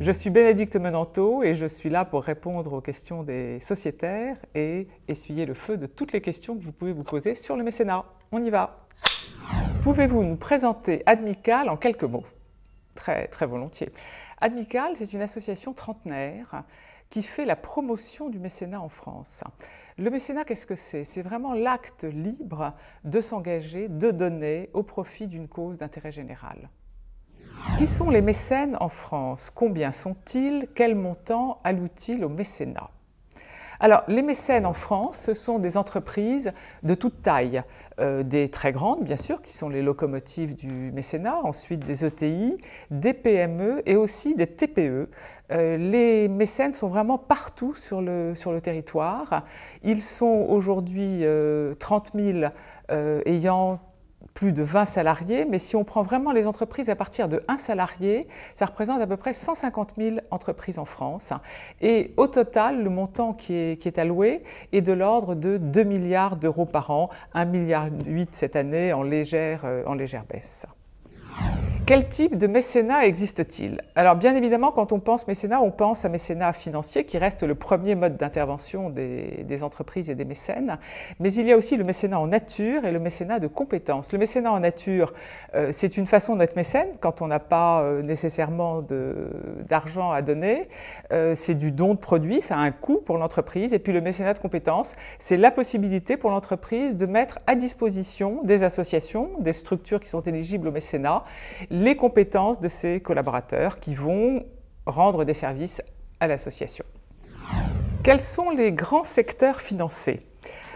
Je suis Bénédicte Menanteau et je suis là pour répondre aux questions des sociétaires et essuyer le feu de toutes les questions que vous pouvez vous poser sur le mécénat. On y va! Pouvez-vous nous présenter Admical en quelques mots? Très volontiers. Admical, c'est une association trentenaire qui fait la promotion du mécénat en France. Le mécénat, qu'est-ce que c'est? C'est vraiment l'acte libre de s'engager, de donner au profit d'une cause d'intérêt général. Qui sont les mécènes en France? Combien sont-ils? Quel montant allouent-ils au mécénat? Alors, les mécènes en France, ce sont des entreprises de toute taille, des très grandes, bien sûr, qui sont les locomotives du mécénat, ensuite des ETI, des PME et aussi des TPE. Les mécènes sont vraiment partout sur le territoire. Ils sont aujourd'hui 30 000 ayant plus de 20 salariés, mais si on prend vraiment les entreprises à partir de 1 salarié, ça représente à peu près 150 000 entreprises en France. Et au total, le montant qui est alloué est de l'ordre de 2 milliards d'euros par an, 1,8 milliard cette année en légère baisse. Quel type de mécénat existe-t-il? Alors bien évidemment, quand on pense mécénat, on pense à mécénat financier qui reste le premier mode d'intervention des entreprises et des mécènes, mais il y a aussi le mécénat en nature et le mécénat de compétences. Le mécénat en nature, c'est une façon d'être mécène quand on n'a pas nécessairement d'argent à donner, c'est du don de produits, ça a un coût pour l'entreprise, et puis le mécénat de compétences, c'est la possibilité pour l'entreprise de mettre à disposition des associations, des structures qui sont éligibles au mécénat, les compétences de ses collaborateurs qui vont rendre des services à l'association. Quels sont les grands secteurs financés?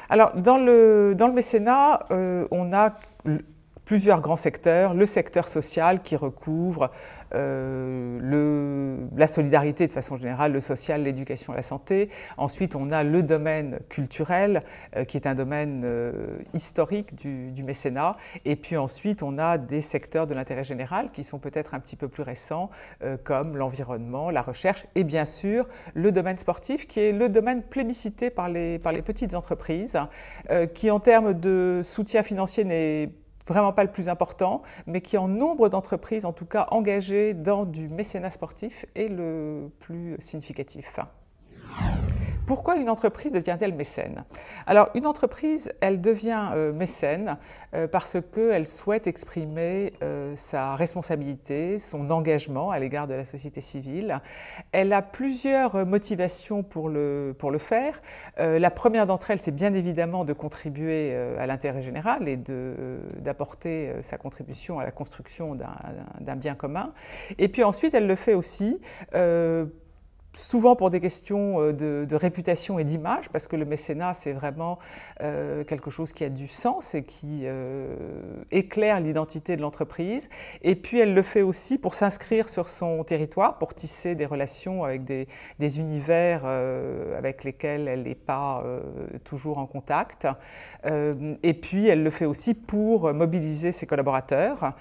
Alors, dans le mécénat, on a plusieurs grands secteurs. Le secteur social qui recouvre la solidarité de façon générale, le social, l'éducation, la santé. Ensuite, on a le domaine culturel qui est un domaine historique du mécénat. Et puis ensuite, on a des secteurs de l'intérêt général qui sont peut-être un petit peu plus récents comme l'environnement, la recherche et bien sûr le domaine sportif qui est le domaine plébiscité par les petites entreprises qui en termes de soutien financier n'est vraiment pas le plus important, mais qui en nombre d'entreprises, en tout cas engagées dans du mécénat sportif, est le plus significatif. Pourquoi une entreprise devient-elle mécène? Alors, une entreprise, elle devient mécène parce qu'elle souhaite exprimer sa responsabilité, son engagement à l'égard de la société civile. Elle a plusieurs motivations pour le faire. La première d'entre elles, c'est bien évidemment de contribuer à l'intérêt général et d'apporter sa contribution à la construction d'un bien commun. Et puis ensuite, elle le fait aussi souvent pour des questions de réputation et d'image, parce que le mécénat, c'est vraiment quelque chose qui a du sens et qui éclaire l'identité de l'entreprise. Et puis, elle le fait aussi pour s'inscrire sur son territoire, pour tisser des relations avec des univers avec lesquels elle n'est pas toujours en contact. Et puis, elle le fait aussi pour mobiliser ses collaborateurs,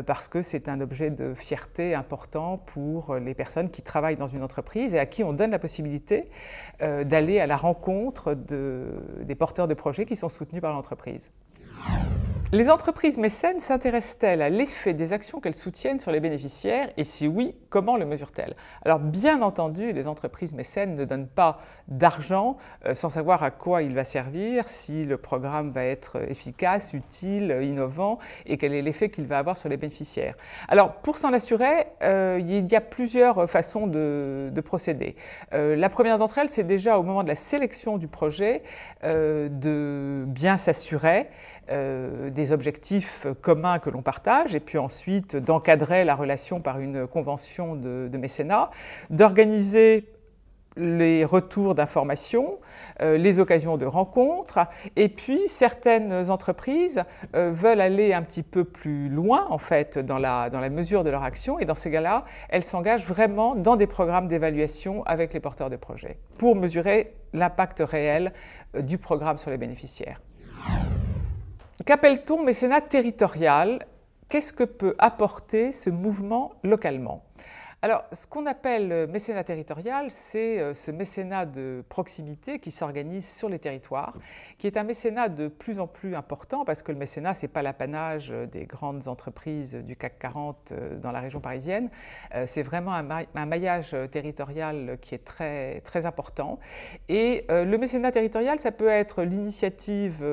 parce que c'est un objet de fierté important pour les personnes qui travaillent dans une entreprise et à qui on donne la possibilité d'aller à la rencontre des porteurs de projets qui sont soutenus par l'entreprise. Les entreprises mécènes s'intéressent-elles à l'effet des actions qu'elles soutiennent sur les bénéficiaires et si oui, comment le mesurent-elles? Alors bien entendu, les entreprises mécènes ne donnent pas d'argent sans savoir à quoi il va servir, si le programme va être efficace, utile, innovant et quel est l'effet qu'il va avoir sur les bénéficiaires. Alors pour s'en assurer, il y a plusieurs façons de procéder. La première d'entre elles, c'est déjà au moment de la sélection du projet de bien s'assurer des objectifs communs que l'on partage et puis ensuite d'encadrer la relation par une convention de mécénat, d'organiser les retours d'informations, les occasions de rencontres et puis certaines entreprises veulent aller un petit peu plus loin en fait dans la mesure de leur action et dans ces cas-là, elles s'engagent vraiment dans des programmes d'évaluation avec les porteurs de projets pour mesurer l'impact réel du programme sur les bénéficiaires. Qu'appelle-t-on mécénat territorial? Qu'est-ce que peut apporter ce mouvement localement? Alors, ce qu'on appelle mécénat territorial, c'est ce mécénat de proximité qui s'organise sur les territoires, qui est un mécénat de plus en plus important parce que le mécénat, ce n'est pas l'apanage des grandes entreprises du CAC 40 dans la région parisienne. C'est vraiment un maillage territorial qui est très, très important. Et le mécénat territorial, ça peut être l'initiative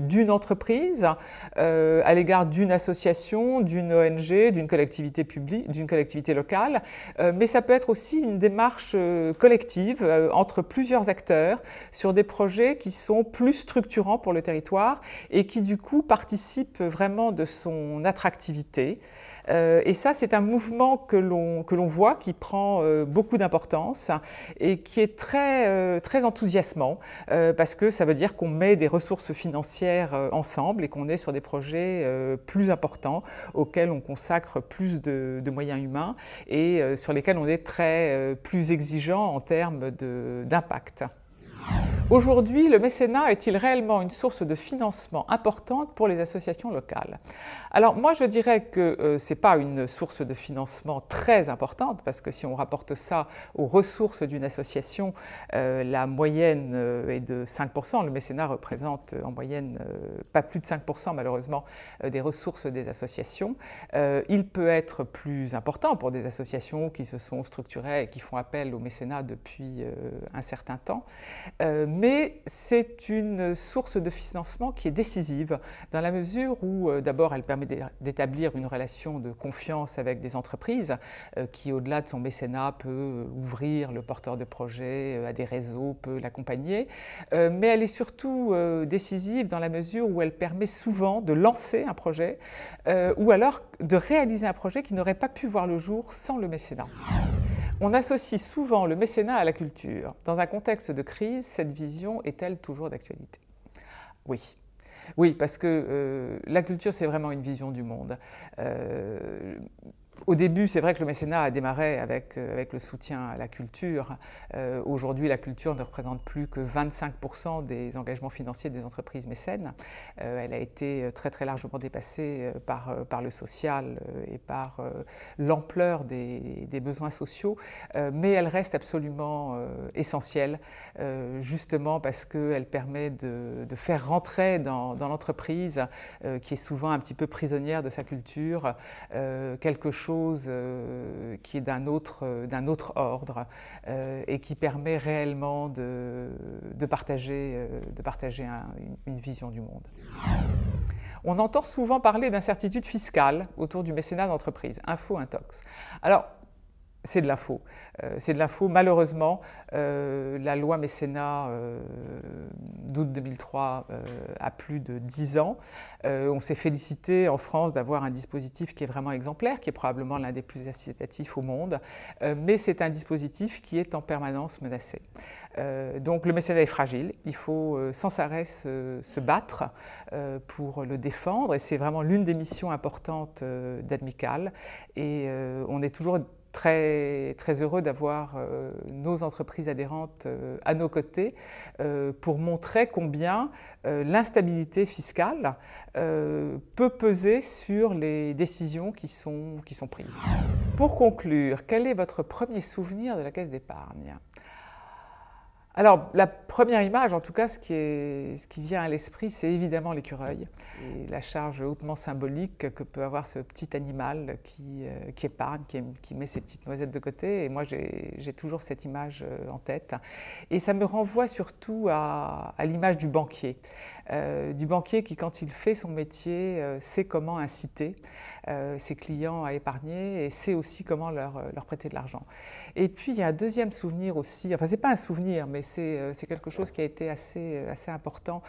d'une entreprise à l'égard d'une association, d'une ONG, d'une collectivité publique, d'une collectivité locale. Mais ça peut être aussi une démarche collective entre plusieurs acteurs sur des projets qui sont plus structurants pour le territoire et qui du coup participent vraiment de son attractivité. Et ça, c'est un mouvement que l'on voit qui prend beaucoup d'importance et qui est très, très enthousiasmant parce que ça veut dire qu'on met des ressources financières ensemble et qu'on est sur des projets plus importants auxquels on consacre plus de moyens humains et sur lesquels on est très plus exigeant en termes d'impact. Aujourd'hui, le mécénat est-il réellement une source de financement importante pour les associations locales? Alors moi je dirais que ce n'est pas une source de financement très importante parce que si on rapporte ça aux ressources d'une association, la moyenne est de 5%. Le mécénat représente en moyenne pas plus de 5% malheureusement des ressources des associations. Il peut être plus important pour des associations qui se sont structurées et qui font appel au mécénat depuis un certain temps. Mais c'est une source de financement qui est décisive dans la mesure où d'abord elle permet d'établir une relation de confiance avec des entreprises qui au-delà de son mécénat peut ouvrir le porteur de projet à des réseaux, peut l'accompagner, mais elle est surtout décisive dans la mesure où elle permet souvent de lancer un projet ou alors de réaliser un projet qui n'aurait pas pu voir le jour sans le mécénat. On associe souvent le mécénat à la culture. Dans un contexte de crise, cette vision est-elle toujours d'actualité? Oui. Oui, parce que la culture, c'est vraiment une vision du monde. Au début, c'est vrai que le mécénat a démarré avec le soutien à la culture. Aujourd'hui, la culture ne représente plus que 25% des engagements financiers des entreprises mécènes. Elle a été très très largement dépassée par le social et par l'ampleur des besoins sociaux, mais elle reste absolument essentielle, justement parce qu'elle permet de faire rentrer dans l'entreprise, qui est souvent un petit peu prisonnière de sa culture, quelque chose qui est d'un autre ordre et qui permet réellement de partager une vision du monde. On entend souvent parler d'incertitude fiscale autour du mécénat d'entreprise, info, intox. Alors, c'est de la faux. C'est de la faux. Malheureusement, la loi mécénat d'août 2003 a plus de 10 ans. On s'est félicité en France d'avoir un dispositif qui est vraiment exemplaire, qui est probablement l'un des plus incitatifs au monde, mais c'est un dispositif qui est en permanence menacé. Donc le mécénat est fragile, il faut sans arrêt se battre pour le défendre et c'est vraiment l'une des missions importantes d'Admical et on est toujours très, très heureux d'avoir nos entreprises adhérentes à nos côtés pour montrer combien l'instabilité fiscale peut peser sur les décisions qui sont prises. Pour conclure, quel est votre premier souvenir de la caisse d'épargne ? Alors, la première image, en tout cas, ce qui vient à l'esprit, c'est évidemment l'écureuil et la charge hautement symbolique que peut avoir ce petit animal qui épargne, qui met ses petites noisettes de côté. Et moi, j'ai toujours cette image en tête. Et ça me renvoie surtout à l'image du banquier qui, quand il fait son métier, sait comment inciter ses clients à épargner et sait aussi comment leur prêter de l'argent. Et puis, il y a un deuxième souvenir aussi, enfin, c'est pas un souvenir, mais c'est quelque chose qui a été assez important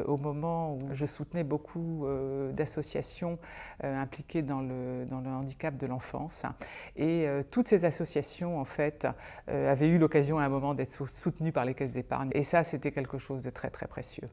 au moment où je soutenais beaucoup d'associations impliquées dans le handicap de l'enfance. Et toutes ces associations, en fait, avaient eu l'occasion à un moment d'être soutenues par les caisses d'épargne. Et ça, c'était quelque chose de très, très précieux.